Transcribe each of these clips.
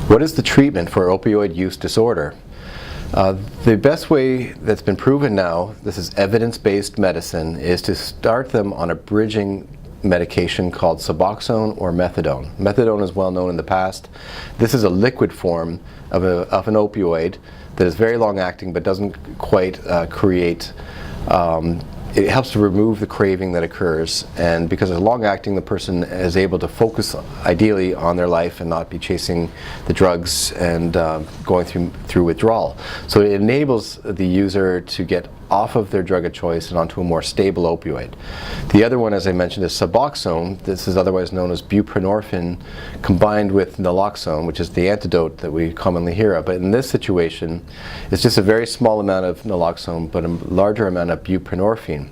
What is the treatment for opioid use disorder? The best way that's been proven now, this is evidence-based medicine, is to start them on a bridging medication called Suboxone or methadone. Methadone is well known in the past. This is a liquid form of an opioid that is very long-acting but doesn't quite create it helps to remove the craving that occurs, and because it's long-acting, the person is able to focus ideally on their life and not be chasing the drugs and going through withdrawal. So it enables the user to get off of their drug of choice and onto a more stable opioid. The other one, as I mentioned, is Suboxone. This is otherwise known as buprenorphine combined with naltrexone, which is the antidote that we commonly hear of. But in this situation, it's just a very small amount of naltrexone but a larger amount of buprenorphine.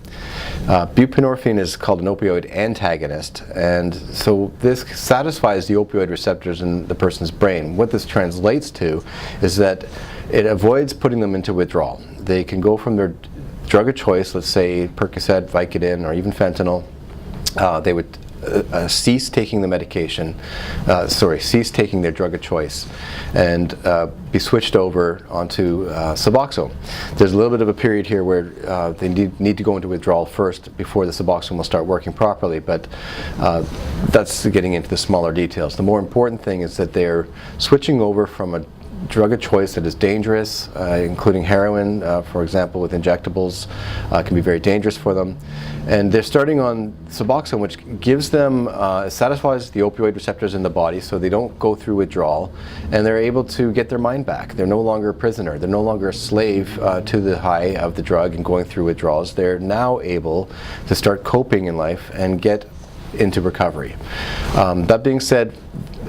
Buprenorphine is called an opioid antagonist, and so this satisfies the opioid receptors in the person's brain. What this translates to is that it avoids putting them into withdrawal. They can go from their drug of choice, let's say Percocet, Vicodin, or even fentanyl. They would cease taking the medication, cease taking their drug of choice, and be switched over onto Suboxone. There's a little bit of a period here where they need to go into withdrawal first before the Suboxone will start working properly, but that's getting into the smaller details. The more important thing is that they're switching over from a drug of choice that is dangerous, including heroin, for example, with injectables, can be very dangerous for them. And they're starting on Suboxone, which gives them, satisfies the opioid receptors in the body so they don't go through withdrawal, and they're able to get their mind back. They're no longer a prisoner. They're no longer a slave to the high of the drug and going through withdrawals. They're now able to start coping in life and get into recovery. That being said,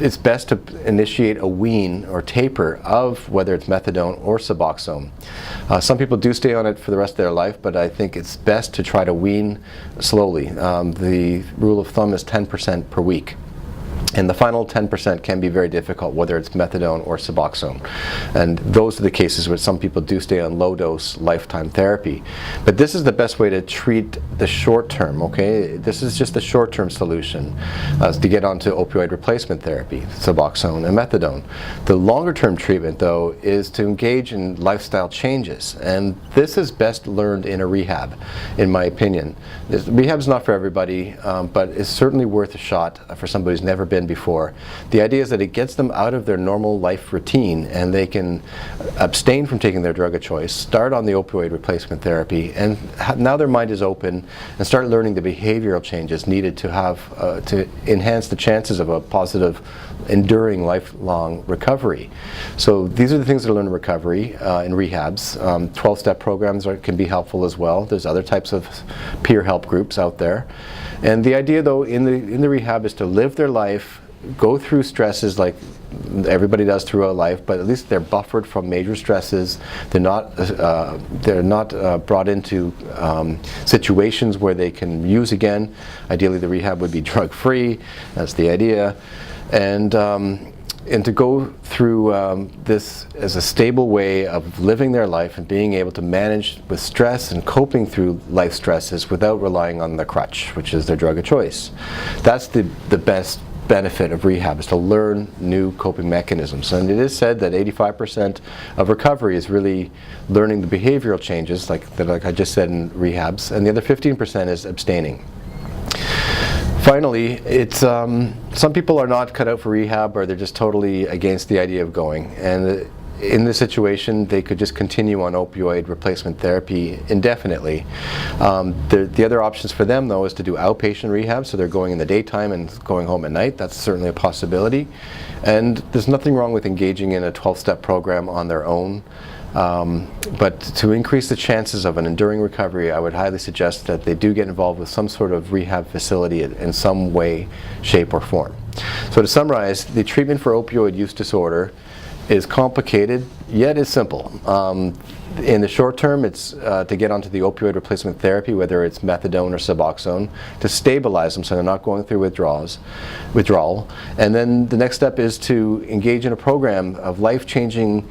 it's best to initiate a wean or taper of whether it's methadone or Suboxone. Some people do stay on it for the rest of their life, but I think it's best to try to wean slowly. The rule of thumb is 10% per week. And the final 10% can be very difficult, whether it's methadone or Suboxone. And those are the cases where some people do stay on low-dose lifetime therapy. But this is the best way to treat the short term, okay? This is just a short-term solution to get onto opioid replacement therapy, Suboxone and methadone. The longer-term treatment, though, is to engage in lifestyle changes. And this is best learned in a rehab, in my opinion. Rehab's not for everybody, but it's certainly worth a shot for somebody who's never been before. The idea is that it gets them out of their normal life routine and they can abstain from taking their drug of choice, start on the opioid replacement therapy, and now their mind is open and start learning the behavioral changes needed to have to enhance the chances of a positive, enduring, lifelong recovery. So these are the things that are learned in recovery, in rehabs. 12-step programs can be helpful as well. There's other types of peer help groups out there. And the idea, though, in the rehab is to live their life, go through stresses like everybody does throughout life, but at least they're buffered from major stresses. They're not brought into situations where they can use again. Ideally, the rehab would be drug-free. That's the idea. And to go through this as a stable way of living their life and being able to manage with stress and coping through life stresses without relying on the crutch, which is their drug of choice. That's the best benefit of rehab, is to learn new coping mechanisms. And it is said that 85% of recovery is really learning the behavioral changes, like I just said in rehabs, and the other 15% is abstaining. Finally, it's some people are not cut out for rehab, or they're just totally against the idea of going. And in this situation, they could just continue on opioid replacement therapy indefinitely. The other options for them, though, is to do outpatient rehab, so they're going in the daytime and going home at night. That's certainly a possibility. And there's nothing wrong with engaging in a 12-step program on their own. But to increase the chances of an enduring recovery, I would highly suggest that they do get involved with some sort of rehab facility in some way, shape, or form. So to summarize, the treatment for opioid use disorder is complicated, yet is simple. In the short term, it's to get onto the opioid replacement therapy, whether it's methadone or Suboxone, to stabilize them so they're not going through withdrawal. And then the next step is to engage in a program of life-changing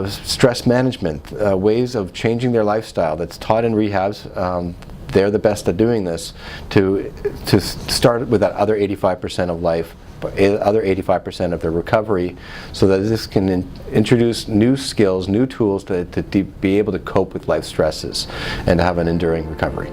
stress management, ways of changing their lifestyle that's taught in rehabs. They're the best at doing this, to start with that other 85% of life other 85% of their recovery, so that this can introduce new skills, new tools to be able to cope with life stresses and to have an enduring recovery.